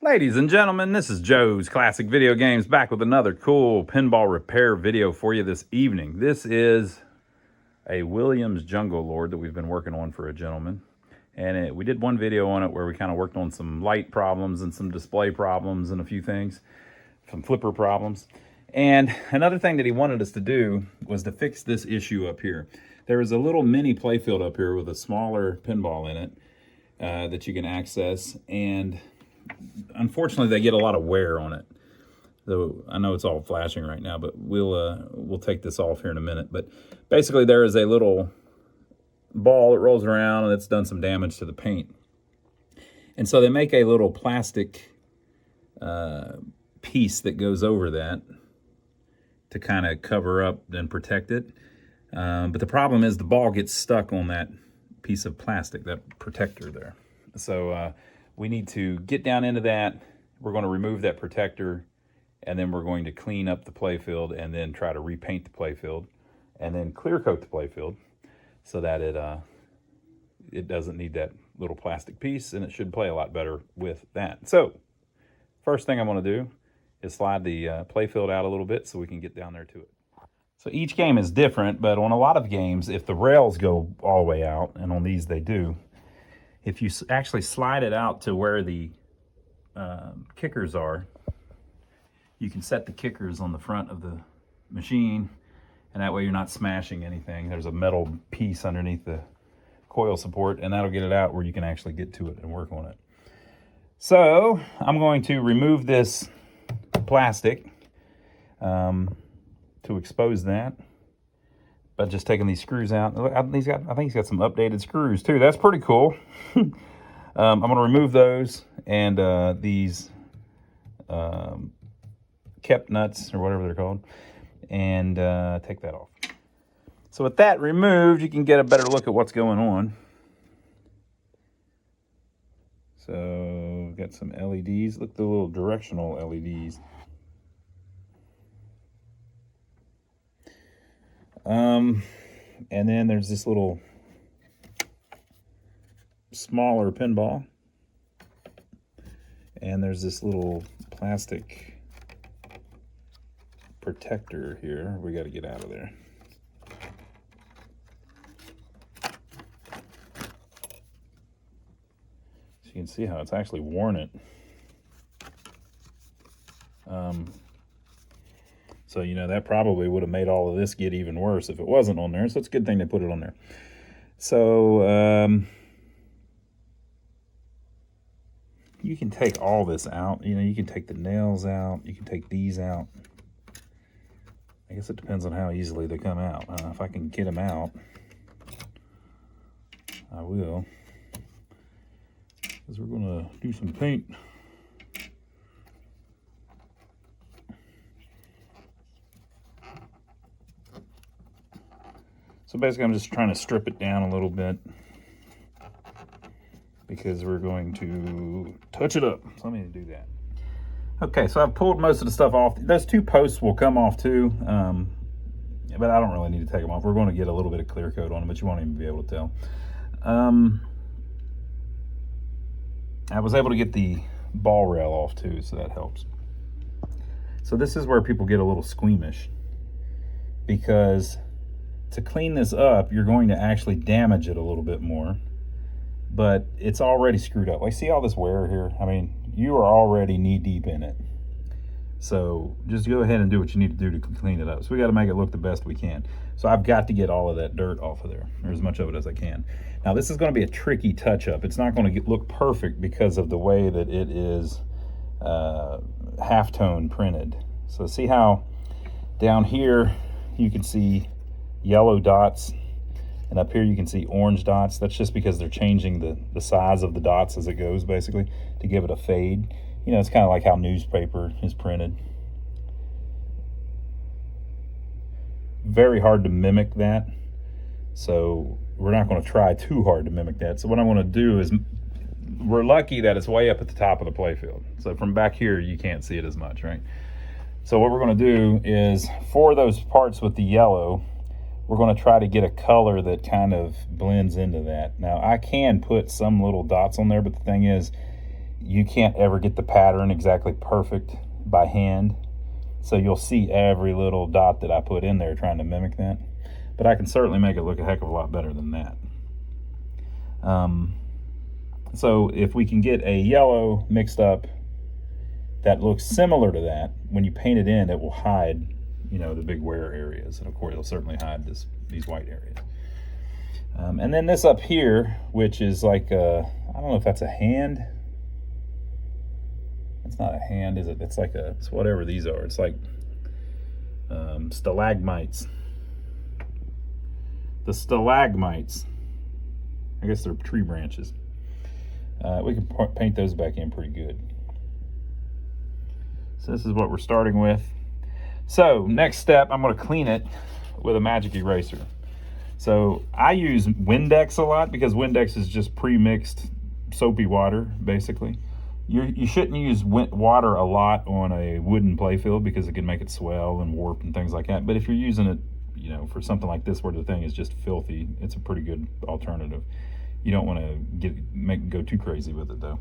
Ladies and gentlemen, this is Joe's Classic Video Games back with another cool pinball repair video for you this evening. This is a Williams Jungle Lord that we've been working on for a gentleman. And we did one video on it where we kind of worked on some light problems and some display problems and a few things, some flipper problems. And another thing that he wanted us to do was to fix this issue up here. There is a little mini Playfield up here with a smaller pinball in it that you can access, and unfortunately they get a lot of wear on it. Though I know it's all flashing right now, but we'll take this off here in a minute. But basically there is a little ball that rolls around and it's done some damage to the paint. And so they make a little plastic piece that goes over that to kind of cover up and protect it. But the problem is the ball gets stuck on that piece of plastic, that protector there. So we need to get down into that. We're going to remove that protector, and then we're going to clean up the playfield and then try to repaint the playfield and then clear coat the playfield so that it doesn't need that little plastic piece, and it should play a lot better with that. So first thing I'm going to do is slide the playfield out a little bit so we can get down there to it. So each game is different, but on a lot of games, if the rails go all the way out, and on these they do, if you actually slide it out to where the kickers are, you can set the kickers on the front of the machine, and that way you're not smashing anything. There's a metal piece underneath the coil support, and that'll get it out where you can actually get to it and work on it. So I'm going to remove this plastic to expose that by just taking these screws out. I think he's got some updated screws too. That's pretty cool. I'm going to remove those and these kept nuts or whatever they're called, and take that off. So with that removed, you can get a better look at what's going on. So we've got some LEDs. Look, the little directional LEDs. And then there's this little smaller pinball, and there's this little plastic protector here. We got to get out of there. So you can see how it's actually worn it. So, you know, that probably would have made all of this get even worse if it wasn't on there. So it's a good thing they put it on there. So you can take all this out. You know, you can take the nails out. You can take these out. I guess it depends on how easily they come out. If I can get them out, I will. Because we're going to do some paint. So basically I'm just trying to strip it down a little bit because we're going to touch it up. So let me do that. Okay, so I've pulled most of the stuff off. Those two posts will come off too, but I don't really need to take them off. We're going to get a little bit of clear coat on them, but you won't even be able to tell. I was able to get the ball rail off too, so that helps. So this is where people get a little squeamish, because to clean this up, you're going to actually damage it a little bit more, but it's already screwed up. Like, see all this wear here? I mean, you are already knee deep in it. So just go ahead and do what you need to do to clean it up. So we got to make it look the best we can. So I've got to get all of that dirt off of there, or as much of it as I can. Now this is going to be a tricky touch-up. It's not going to look perfect because of the way that it is halftone printed. So see how down here you can see yellow dots, and up here you can see orange dots. That's just because they're changing the size of the dots as it goes, basically, to give it a fade. You know, it's kind of like how newspaper is printed. Very hard to mimic that, so we're not going to try too hard to mimic that. So what I'm going to do is, we're lucky that it's way up at the top of the playfield, so from back here you can't see it as much, right? So what we're going to do is, for those parts with the yellow, we're going to try to get a color that kind of blends into that. Now, I can put some little dots on there, but the thing is, you can't ever get the pattern exactly perfect by hand. So you'll see every little dot that I put in there trying to mimic that. But I can certainly make it look a heck of a lot better than that. So if we can get a yellow mixed up that looks similar to that, when you paint it in, it will hide, you know, the big wear areas. And of course, it'll certainly hide these white areas. And then this up here, which is like I don't know if that's a hand. It's not a hand, is it? It's like it's whatever these are. It's like stalagmites. The stalagmites, I guess they're tree branches. We can paint those back in pretty good. So this is what we're starting with. So next step, I'm going to clean it with a magic eraser. So I use Windex a lot because Windex is just pre-mixed soapy water, basically. You shouldn't use water a lot on a wooden playfield because it can make it swell and warp and things like that. But if you're using it, you know, for something like this where the thing is just filthy, it's a pretty good alternative. You don't want to go too crazy with it though.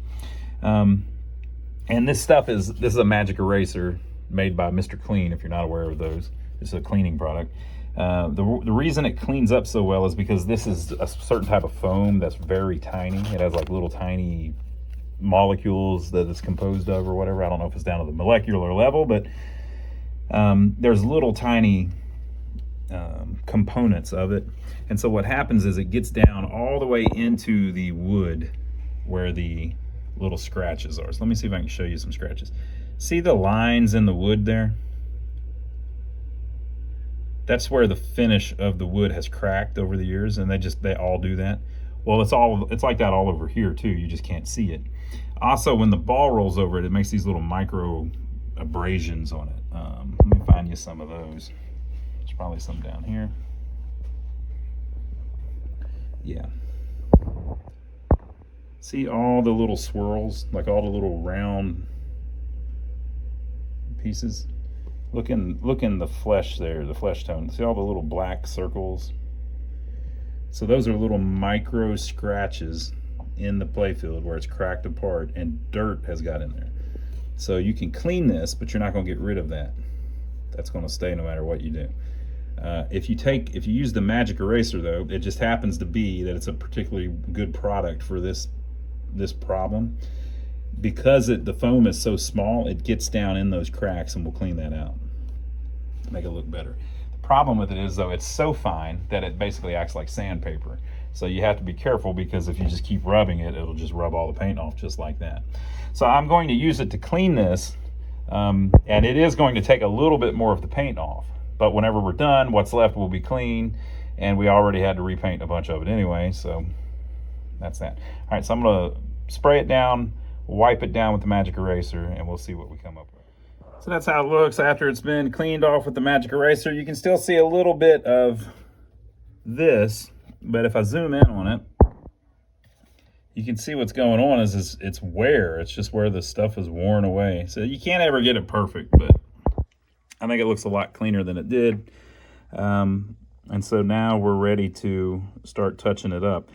And this is a magic eraser made by Mr. Clean, if you're not aware of those. It's a cleaning product. The reason it cleans up so well is because this is a certain type of foam that's very tiny. It has like little tiny molecules that it's composed of or whatever. I don't know if it's down to the molecular level, but there's little tiny components of it. And so what happens is it gets down all the way into the wood where the little scratches are. So let me see if I can show you some scratches. See the lines in the wood there? That's where the finish of the wood has cracked over the years, and they all do that. Well, it's like that all over here too. You just can't see it. Also, when the ball rolls over it, it makes these little micro abrasions on it. Let me find you some of those. There's probably some down here. Yeah. See all the little swirls, like all the little round pieces? Look in the flesh there, the flesh tone. See all the little black circles? So those are little micro scratches in the playfield where it's cracked apart and dirt has got in there. So you can clean this, but you're not going to get rid of that. That's going to stay no matter what you do. If you use the magic eraser though, it just happens to be that it's a particularly good product for this problem. Because the foam is so small, it gets down in those cracks and we'll clean that out. Make it look better. The problem with it is though, it's so fine that it basically acts like sandpaper. So you have to be careful because if you just keep rubbing it, it'll just rub all the paint off just like that. So I'm going to use it to clean this, and it is going to take a little bit more of the paint off. But whenever we're done, what's left will be clean, and we already had to repaint a bunch of it anyway, so that's that. All right, so I'm going to spray it down, wipe it down with the magic eraser, and we'll see what we come up with. So that's how it looks after it's been cleaned off with the magic eraser. You can still see a little bit of this, but if I zoom in on it, you can see what's going on is it's wear. It's just where the stuff is worn away. So you can't ever get it perfect, but I think it looks a lot cleaner than it did. And so now we're ready to start touching it up.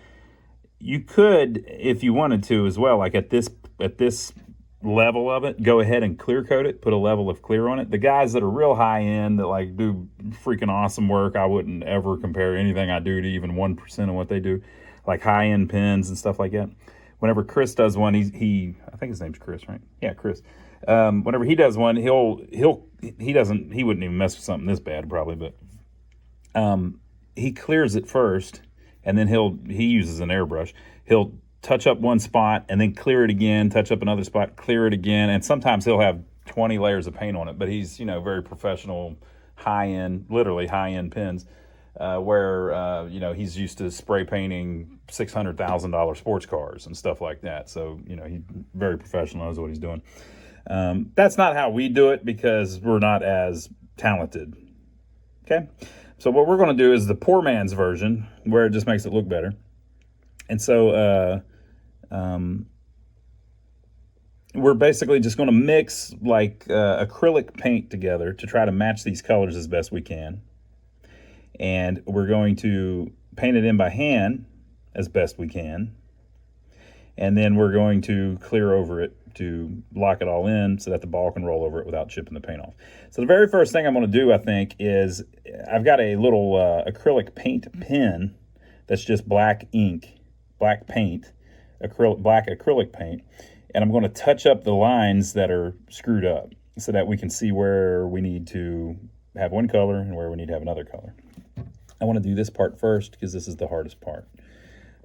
You could, if you wanted to as well, like at this level of it, go ahead and clear coat it, put a level of clear on it. The guys that are real high end that like do freaking awesome work, I wouldn't ever compare anything I do to even 1% of what they do, like high end pins and stuff like that. Whenever Chris does one, he I think his name's Chris, right? Yeah, Chris. Whenever he does one, he wouldn't even mess with something this bad probably, but he clears it first, and then he uses an airbrush. He'll touch up one spot and then clear it again, touch up another spot, clear it again, and sometimes he'll have 20 layers of paint on it, but he's, very professional, high-end, literally high-end pins, where, he's used to spray painting $600,000 sports cars and stuff like that. So, he's very professional, knows what he's doing. That's not how we do it because we're not as talented. Okay? So what we're going to do is the poor man's version, where it just makes it look better. And so we're basically just going to mix like acrylic paint together to try to match these colors as best we can. And we're going to paint it in by hand as best we can. and then we're going to clear over it to lock it all in so that the ball can roll over it without chipping the paint off. So the very first thing I'm going to do, I think, is I've got a little acrylic paint pen that's just black ink, black paint, black acrylic paint, and I'm going to touch up the lines that are screwed up so that we can see where we need to have one color and where we need to have another color. I want to do this part first because this is the hardest part.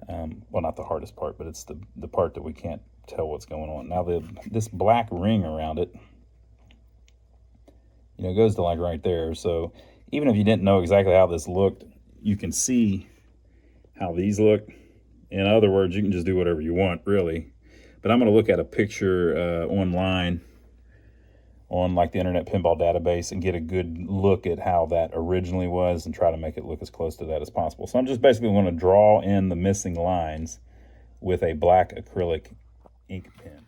Well, not the hardest part, but it's the part that we can't tell what's going on. Now, this black ring around it, goes to like right there. So even if you didn't know exactly how this looked, you can see how these look. In other words, you can just do whatever you want, really. But I'm going to look at a picture online on like the Internet Pinball Database and get a good look at how that originally was and try to make it look as close to that as possible. So I'm just basically going to draw in the missing lines with a black acrylic ink pen.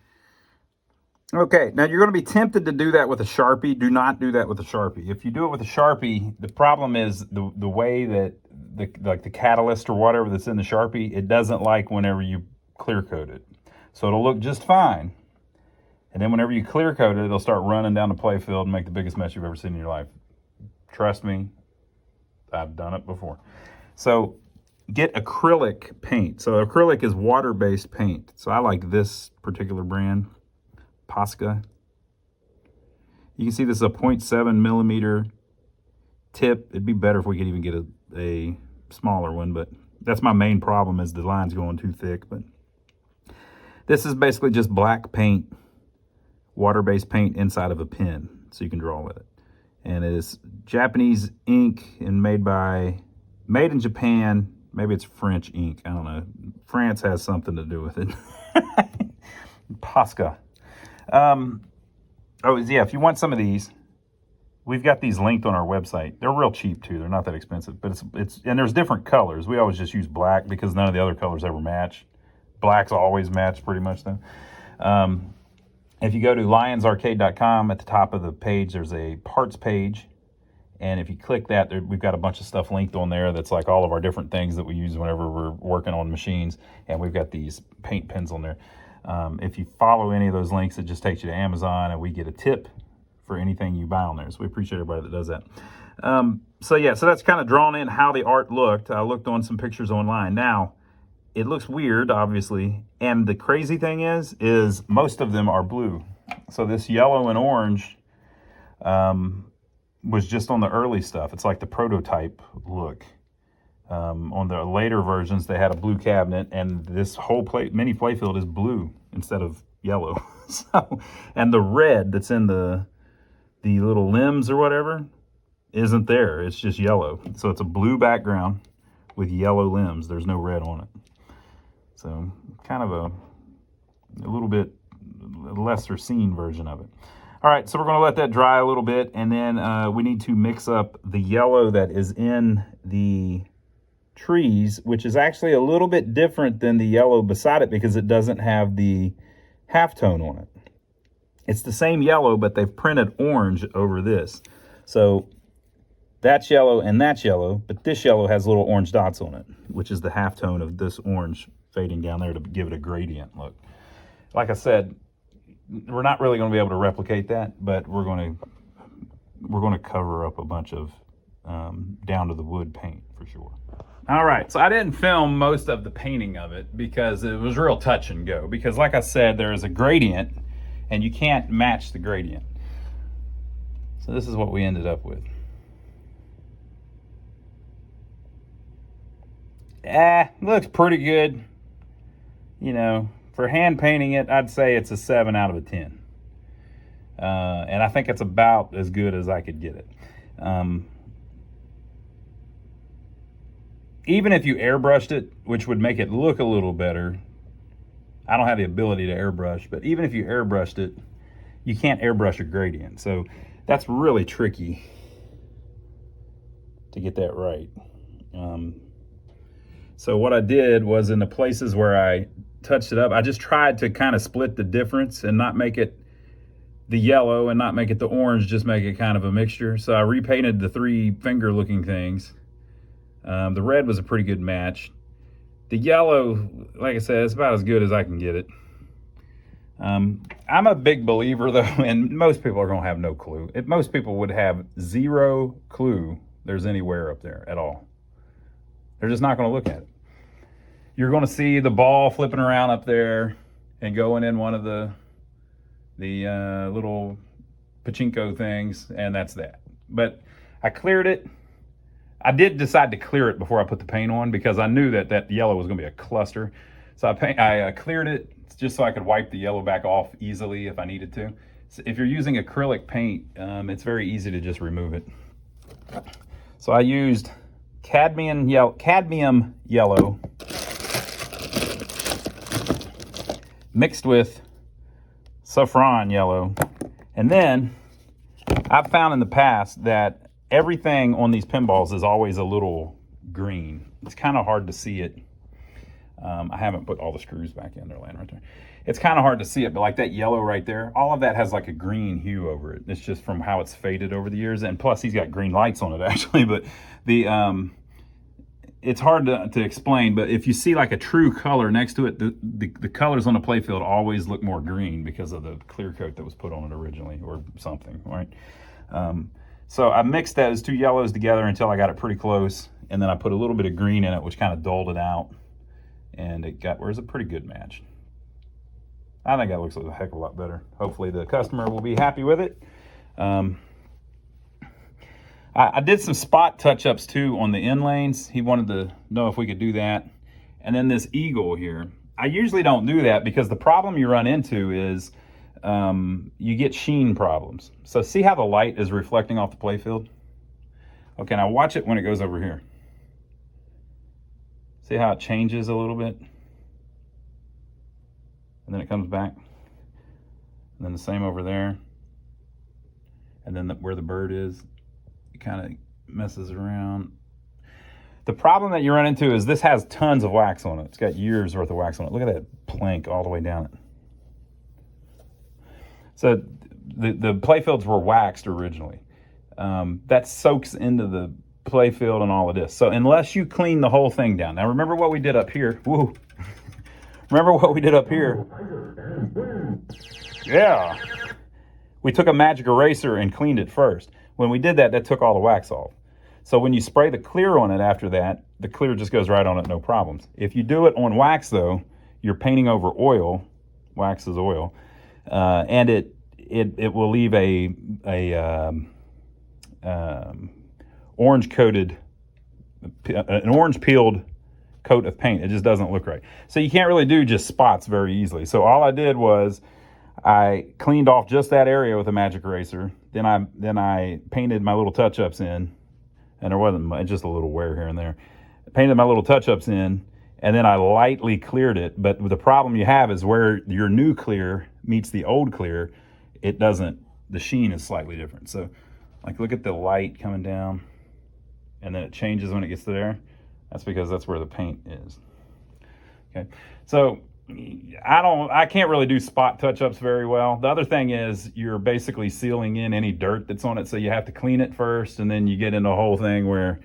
Okay, now you're going to be tempted to do that with a Sharpie. Do not do that with a Sharpie. If you do it with a Sharpie, the problem is the way that the catalyst or whatever that's in the Sharpie, it doesn't like whenever you clear coat it. So it'll look just fine. And then whenever you clear coat it, it'll start running down the playfield and make the biggest mess you've ever seen in your life. Trust me, I've done it before. So get acrylic paint. So acrylic is water-based paint. So I like this particular brand, Posca. You can see this is a 0.7 millimeter tip. It'd be better if we could even get a smaller one, but that's my main problem is the line's going too thick. But this is basically just black paint, water-based paint inside of a pen, so you can draw with it. And it is Japanese ink and made in Japan. Maybe it's French ink. I don't know. France has something to do with it. Posca. If you want some of these, we've got these linked on our website. They're real cheap too. They're not that expensive, but it's and there's different colors. We always just use black because none of the other colors ever match. Black's always match pretty much though. If you go to lionsarcade.com, at the top of the page, there's a parts page. And if you click that, we've got a bunch of stuff linked on there that's like all of our different things that we use whenever we're working on machines. And we've got these paint pens on there. If you follow any of those links, it just takes you to Amazon, and we get a tip for anything you buy on there. So we appreciate everybody that does that. So that's kind of drawn in how the art looked. I looked on some pictures online. Now, it looks weird, obviously, and the crazy thing is most of them are blue. So this yellow and orange was just on the early stuff. It's like the prototype look. On the later versions, they had a blue cabinet, and this whole mini playfield is blue instead of yellow. And the red that's in the little limbs or whatever isn't there. It's just yellow. So it's a blue background with yellow limbs. There's no red on it. So kind of a little bit lesser seen version of it. All right, so we're going to let that dry a little bit, and then we need to mix up the yellow that is in the trees, which is actually a little bit different than the yellow beside it because it doesn't have the halftone on it. It's the same yellow, but they've printed orange over this. So that's yellow and that's yellow, but this yellow has little orange dots on it, which is the halftone of this orange fading down there to give it a gradient look. Like I said, we're not really going to be able to replicate that, but we're going to cover up a bunch of down to the wood paint for sure. All right, so I didn't film most of the painting of it because it was real touch and go. Because like I said, there is a gradient, and you can't match the gradient. So this is what we ended up with. Looks pretty good. For hand painting it, I'd say it's a 7 out of a 10. And I think it's about as good as I could get it. Even if you airbrushed it, which would make it look a little better, I don't have the ability to airbrush, but even if you airbrushed it, you can't airbrush a gradient. So that's really tricky to get that right. So what I did was in the places where I touched it up, I just tried to kind of split the difference and not make it the yellow and not make it the orange, just make it kind of a mixture. So I repainted the 3 finger looking things. The red was a pretty good match. The yellow, like I said, it's about as good as I can get it. I'm a big believer, though, and most people are going to have no clue. Most people would have zero clue there's any wear up there at all. They're just not going to look at it. You're going to see the ball flipping around up there and going in one of the little pachinko things, and that's that. But I cleared it. I did decide to clear it before I put the paint on because I knew that yellow was going to be a cluster. So I cleared it just so I could wipe the yellow back off easily if I needed to. So if you're using acrylic paint, it's very easy to just remove it. So I used cadmium yellow mixed with saffron yellow. And then I've found in the past that everything on these pinballs is always a little green. It's kind of hard to see it. I haven't put all the screws back in. They're laying right there. It's kind of hard to see it, but like that yellow right there, all of that has like a green hue over it. It's just from how it's faded over the years. And plus he's got green lights on it actually, but it's hard to explain, but if you see like a true color next to it, the colors on the Playfield always look more green because of the clear coat that was put on it originally or something, right? So I mixed those two yellows together until I got it pretty close, and then I put a little bit of green in it, which kind of dulled it out, and it was a pretty good match. I think that looks a heck of a lot better. Hopefully the customer will be happy with it. I did some spot touch-ups too on the end lanes. He wanted to know if we could do that. And then this eagle here, I usually don't do that because the problem you run into is you get sheen problems. So see how the light is reflecting off the Playfield? Okay, now watch it when it goes over here. See how it changes a little bit? And then it comes back. And then the same over there. And then where the bird is, it kind of messes around. The problem that you run into is this has tons of wax on it. It's got years worth of wax on it. Look at that plank all the way down it. So the Playfields were waxed originally. That soaks into the Playfield and all of this. So unless you clean the whole thing down. Now remember what we did up here. Woo. Remember what we did up here. Yeah. We took a magic eraser and cleaned it first. When we did that, that took all the wax off. So when you spray the clear on it after that, the clear just goes right on it, no problems. If you do it on wax though, you're painting over oil. Wax is oil. And it will leave an orange peeled coat of paint. It just doesn't look right. So you can't really do just spots very easily. So all I did was I cleaned off just that area with a magic eraser. Then I painted my little touch-ups in, and there wasn't just a little wear here and there. I painted my little touch-ups in, and then I lightly cleared it. But the problem you have is where your new clear meets the old clear, it doesn't, the sheen is slightly different. So like look at the light coming down, and then it changes when it gets to there. That's because that's where the paint is. Okay, so I can't really do spot touch-ups very well. The other thing is you're basically sealing in any dirt that's on it, so you have to clean it first, and then you get into a whole thing where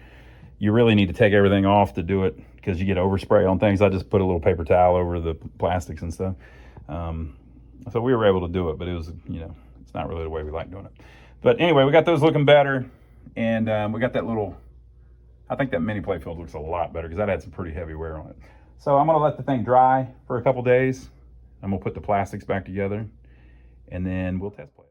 you really need to take everything off to do it because you get overspray on things. I just put a little paper towel over the plastics and stuff. So we were able to do it, but it was, it's not really the way we like doing it. But anyway, we got those looking better, and we got that little, I think that mini Playfield looks a lot better because that had some pretty heavy wear on it. So I'm going to let the thing dry for a couple days. I'm going to put the plastics back together, and then we'll test play it.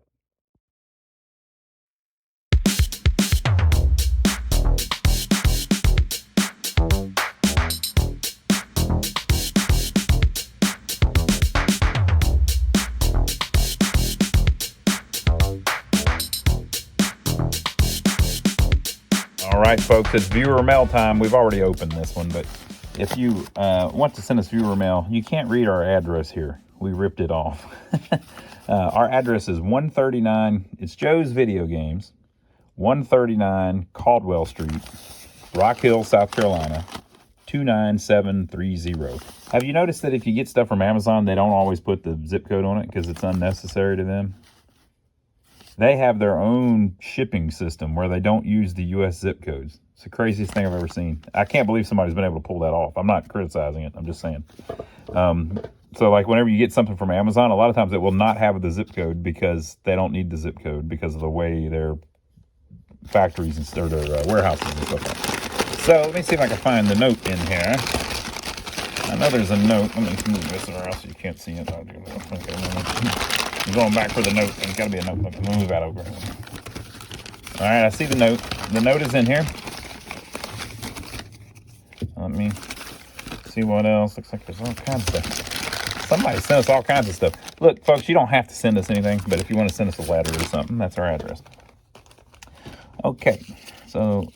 All right, folks, it's viewer mail time. We've already opened this one, but if you want to send us viewer mail, you can't read our address here. We ripped it off. Our address is 139, it's Joe's Video Games, 139 Caldwell Street, Rock Hill, South Carolina, 29730. Have you noticed that if you get stuff from Amazon, they don't always put the zip code on it because it's unnecessary to them? They have their own shipping system where they don't use the U.S. zip codes. It's the craziest thing I've ever seen. I can't believe somebody's been able to pull that off. I'm not criticizing it. I'm just saying. So like whenever you get something from Amazon, a lot of times it will not have the zip code because they don't need the zip code because of the way their factories and or their warehouses and stuff like. So let me see if I can find the note in here. I know there's a note. Let me move this or else you can't see it. I'll do that. Okay, I'm going back for the note. There's got to be a note. Let me move that over. All right, I see the note. The note is in here. Let me see what else. Looks like there's all kinds of stuff. Somebody sent us all kinds of stuff. Look, folks, you don't have to send us anything, but if you want to send us a letter or something, that's our address. Okay, so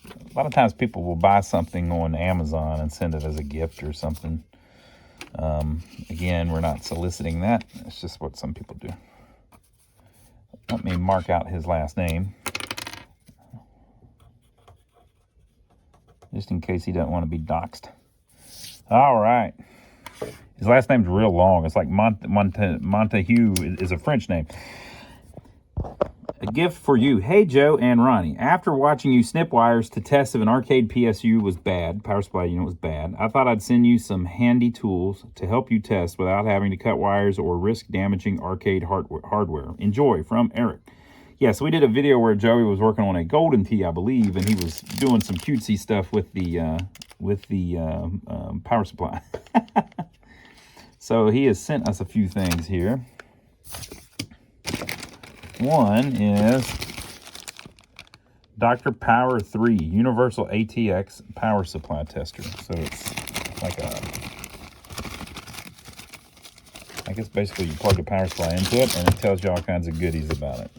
a lot of times people will buy something on Amazon and send it as a gift or something. Again, we're not soliciting that. It's just what some people do. Let me mark out his last name, just in case he doesn't want to be doxxed. All right. His last name's real long. It's like Montague is a French name. A gift for you. Hey, Joe and Ronnie. After watching you snip wires to test if an arcade PSU was bad, power supply unit was bad, I thought I'd send you some handy tools to help you test without having to cut wires or risk damaging arcade hardware. Enjoy, from Eric. Yeah, so we did a video where Joey was working on a Golden Tee, I believe, and he was doing some cutesy stuff with the power supply. So he has sent us a few things here. One is Dr. Power 3 Universal ATX Power Supply Tester. So it's like a, I guess basically you plug the power supply into it and it tells you all kinds of goodies about it.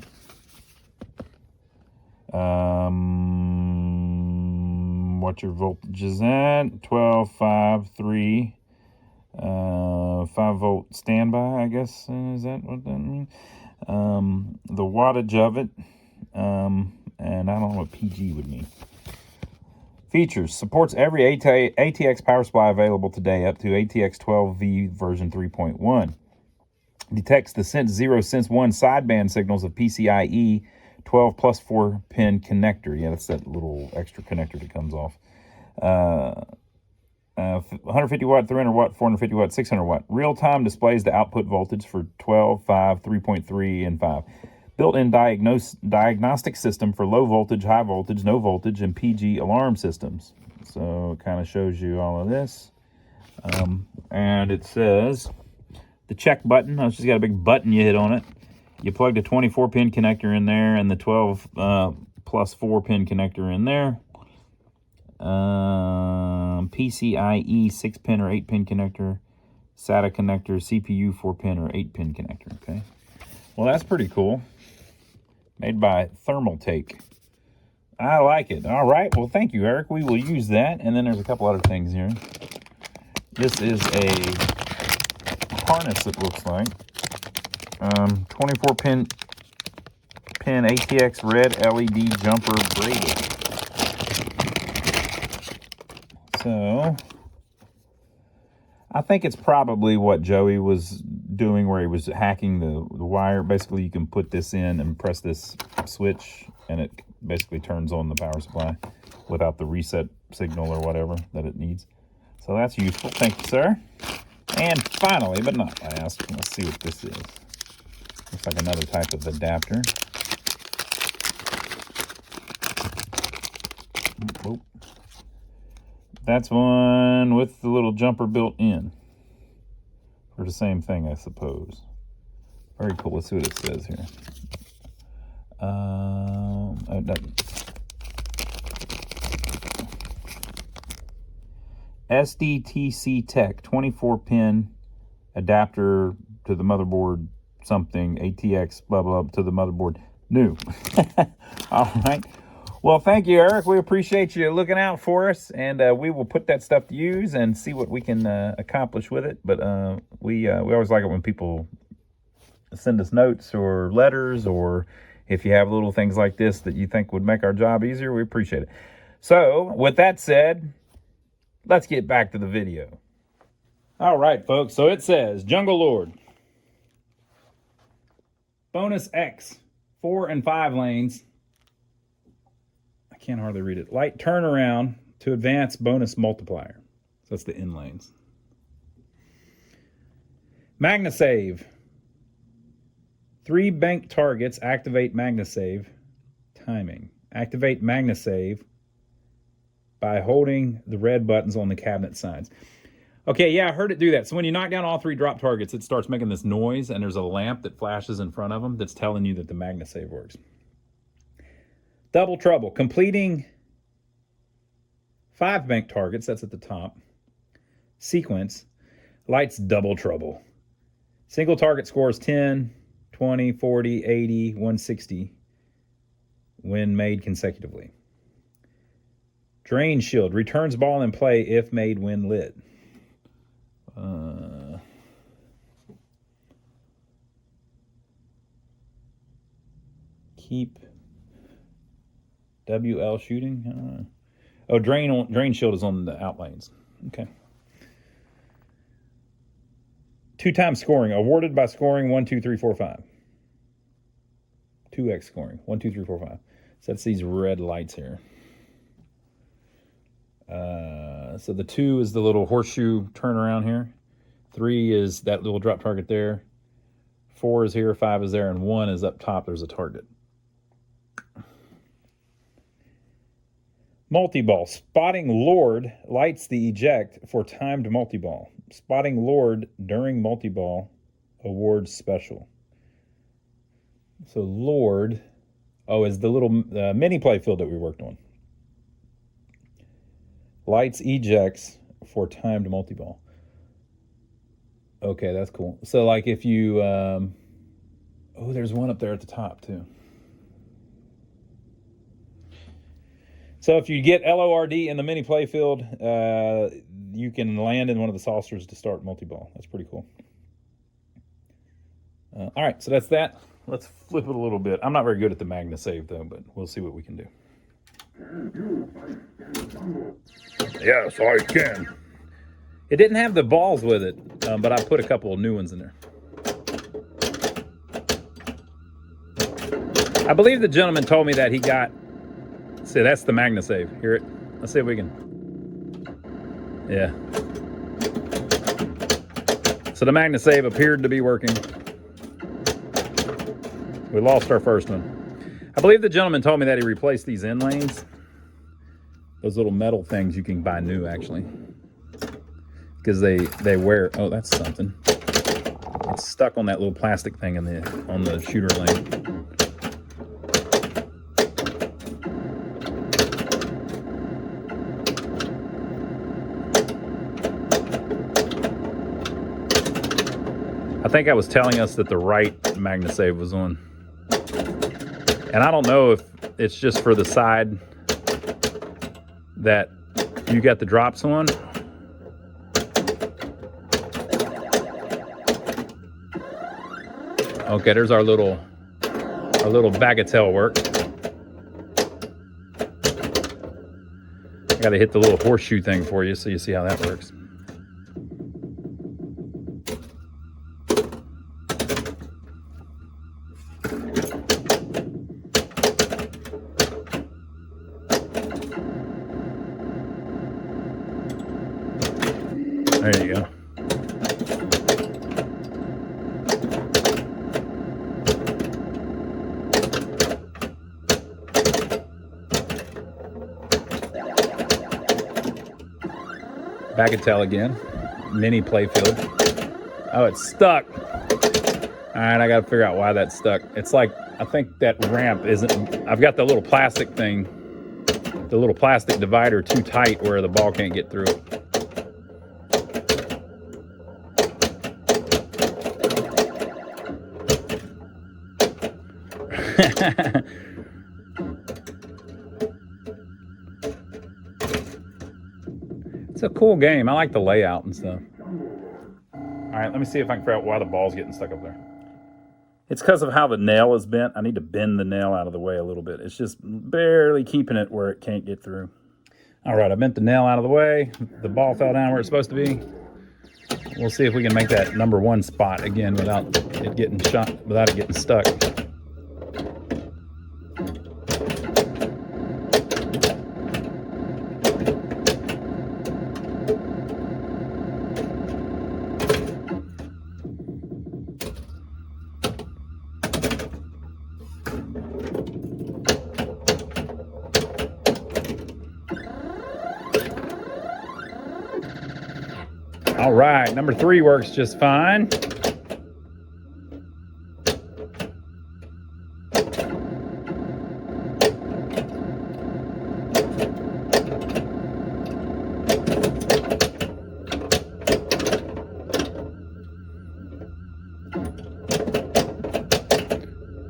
What your voltage is at, 12, 5, 3, 5 volt standby, I guess. Is that what that means? The wattage of it, and I don't know what PG would mean. Features: supports every ATX power supply available today up to ATX 12V version 3.1. Detects the sense 0, sense 1 sideband signals of PCIe 12 plus 4 pin connector. Yeah, that's that little extra connector that comes off. 150 watt, 300 watt, 450 watt, 600 watt. Real-time displays the output voltage for 12, 5, 3.3, and 5. Built-in diagnostic system for low voltage, high voltage, no voltage, and PG alarm systems. So it kind of shows you all of this. And it says the check button. It's just got a big button you hit on it. You plug the 24-pin connector in there and the 12 plus 4-pin connector in there. PCIe 6-pin or 8-pin connector, SATA connector, CPU 4-pin or 8-pin connector. Okay, well that's pretty cool. Made by Thermaltake. I like it. All right, well thank you, Eric. We will use that. And then there's a couple other things here. This is a harness, it looks like. 24-pin ATX red LED jumper braided. So I think it's probably what Joey was doing where he was hacking the wire. Basically, you can put this in and press this switch, and it basically turns on the power supply without the reset signal or whatever that it needs. So that's useful. Thank you, sir. And finally, but not last, let's see what this is. Looks like another type of adapter. Oh. That's one with the little jumper built in. For the same thing, I suppose. Very cool. Let's see what it says here. SDTC Tech 24-pin adapter to the motherboard, something, ATX, blah, blah, to the motherboard. New. All right. Well, thank you, Eric. We appreciate you looking out for us, and we will put that stuff to use and see what we can accomplish with it. But we always like it when people send us notes or letters, or if you have little things like this that you think would make our job easier, we appreciate it. So, with that said, let's get back to the video. All right, folks. So it says, Jungle Lord, bonus X, 4 and 5 lanes. I can't hardly read it. Light turnaround to advance bonus multiplier. So that's the in lanes. MagnaSave. 3 bank targets activate MagnaSave. Timing. Activate MagnaSave by holding the red buttons on the cabinet sides. Okay, yeah, I heard it do that. So when you knock down all 3 drop targets, it starts making this noise, and there's a lamp that flashes in front of them that's telling you that the MagnaSave works. Double trouble. Completing 5 bank targets, that's at the top. Sequence. Lights double trouble. Single target scores 10, 20, 40, 80, 160 when made consecutively. Drain shield. Returns ball in play if made when lit. Keep WL shooting. Oh, drain shield is on the out lanes. Okay. 2x scoring. Awarded by scoring 1, 2, 3, 4, 5. 2x scoring. 1, 2, 3, 4, 5. So that's these red lights here. So the 2 is the little horseshoe turnaround here. 3 is that little drop target there. 4 is here, 5 is there, and 1 is up top. There's a target. Multi-ball. Spotting Lord lights the eject for timed multi-ball. Spotting Lord during multi-ball awards special. So Lord, is the little mini playfield that we worked on. Lights ejects for timed multi-ball. Okay, that's cool. So like if you, there's one up there at the top too. So if you get LORD in the mini playfield, you can land in one of the saucers to start multi-ball. That's pretty cool. All right, so that's that. Let's flip it a little bit. I'm not very good at the MagnaSave though, but we'll see what we can do. Yes, I can. It didn't have the balls with it, but I put a couple of new ones in there. I believe the gentleman told me that he got, see, that's the MagnaSave. Hear it? Let's see if we can. Yeah. So the MagnaSave appeared to be working. We lost our first one. I believe the gentleman told me that he replaced these in lanes. Those little metal things you can buy new, actually. Because they wear, oh, that's something. It's stuck on that little plastic thing on the shooter lane. I think I was telling us that the right MagnaSave was on. And I don't know if it's just for the side that you got the drops on. Okay, there's our little bagatelle work. I gotta hit the little horseshoe thing for you so you see how that works. There you go. Bagatelle again. Mini playfield. Oh, it's stuck. All right, I got to figure out why that's stuck. It's like, I think that ramp isn't, I've got the little plastic thing, the little plastic divider too tight where the ball can't get through it. It's a cool game. I like the layout and stuff. All right, let me see if I can figure out why the ball's getting stuck up there. It's because of how the nail is bent. I need to bend the nail out of the way a little bit. It's just barely keeping it where it can't get through. All right, I bent the nail out of the way. The ball fell down where it's supposed to be. We'll see if we can make that number 1 spot again without it getting shot, without it getting stuck. All right, number 3 works just fine.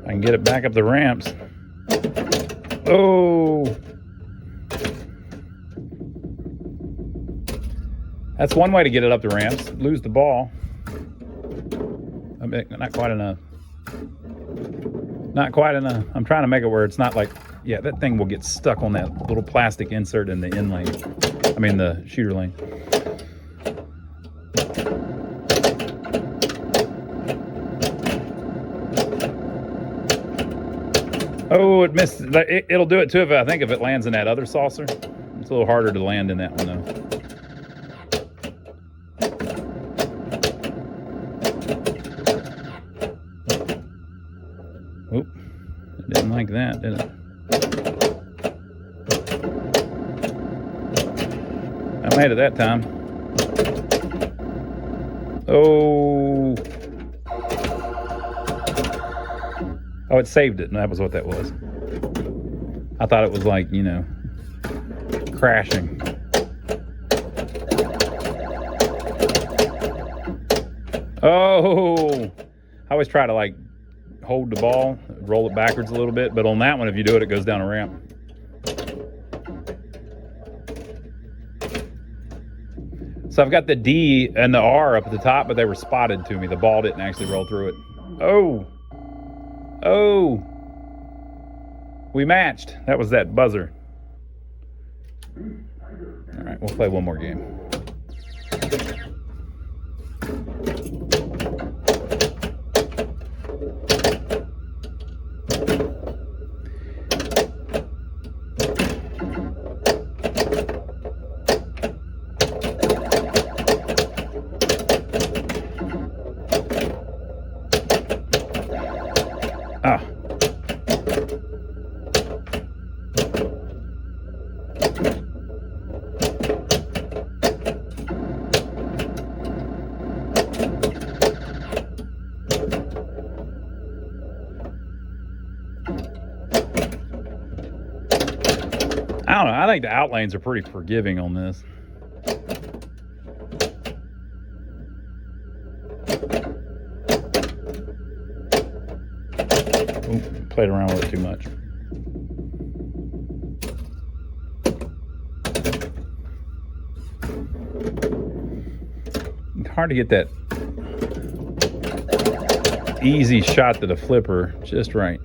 I can get it back up the ramps. Oh! That's one way to get it up the ramps. Lose the ball. Not quite enough. Not quite enough. I'm trying to make it where it's not like, yeah, that thing will get stuck on that little plastic insert in the in lane. I mean the shooter lane. Oh, it missed. It'll do it too, I think, if it lands in that other saucer. It's a little harder to land in that one, though. Oop. It didn't like that, did it? I made it that time. Oh. Oh, it saved it. And that was what that was. I thought it was like, you know, crashing. Oh, I always try to like hold the ball, roll it backwards a little bit. But on that one, if you do it, it goes down a ramp. So I've got the D and the R up at the top, but they were spotted to me. The ball didn't actually roll through it. Oh. Oh, we matched. That was that buzzer. All right, we'll play one more game. Ah. I don't know. I think the outlanes are pretty forgiving on this. Ooh, played around with it too much. It's hard to get that easy shot to the flipper just right.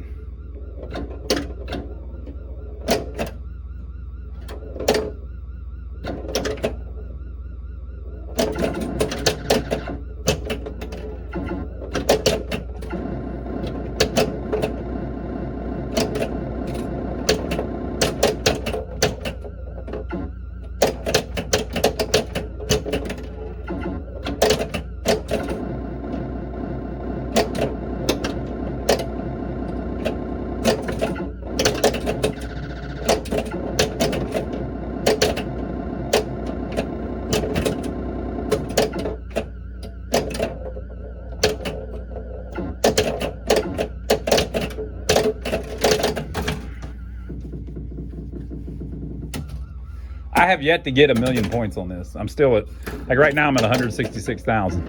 I have yet to get 1,000,000 points on this. I'm still at, like right now I'm at 166,000.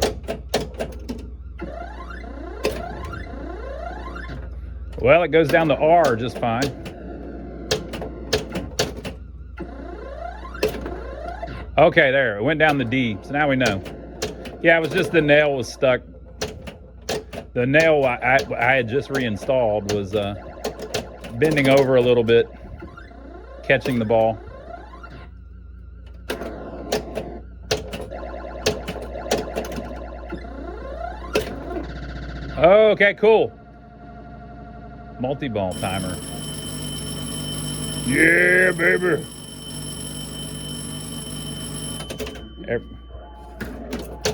Well, it goes down to R just fine. Okay, there, it went down to D, so now we know. Yeah, it was just the nail was stuck. The nail I had just reinstalled was bending over a little bit, catching the ball. Okay, cool. Multi-ball timer. Yeah, baby.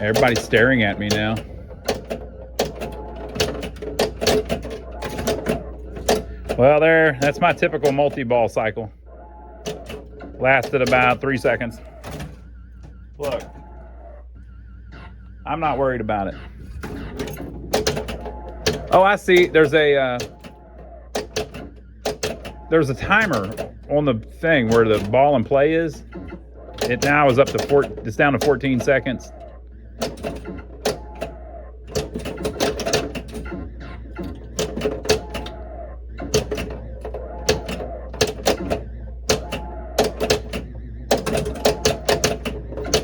Everybody's staring at me now. Well, that's my typical multi-ball cycle. Lasted about 3 seconds. Look. I'm not worried about it. Oh, I see. There's a timer on the thing where the ball and play is. It now is up to it's down to 14 seconds.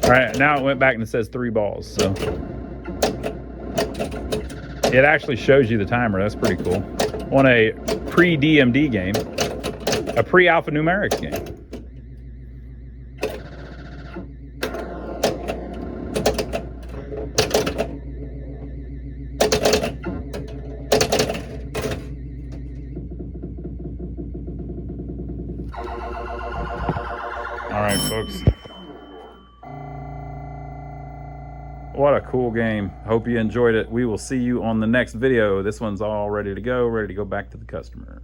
All right, now it went back and it says 3 balls. So it actually shows you the timer. That's pretty cool. On a pre-DMD game, a pre-alphanumerics game. All right, folks. What a cool game. Hope you enjoyed it. We will see you on the next video. This one's all ready to go back to the customer.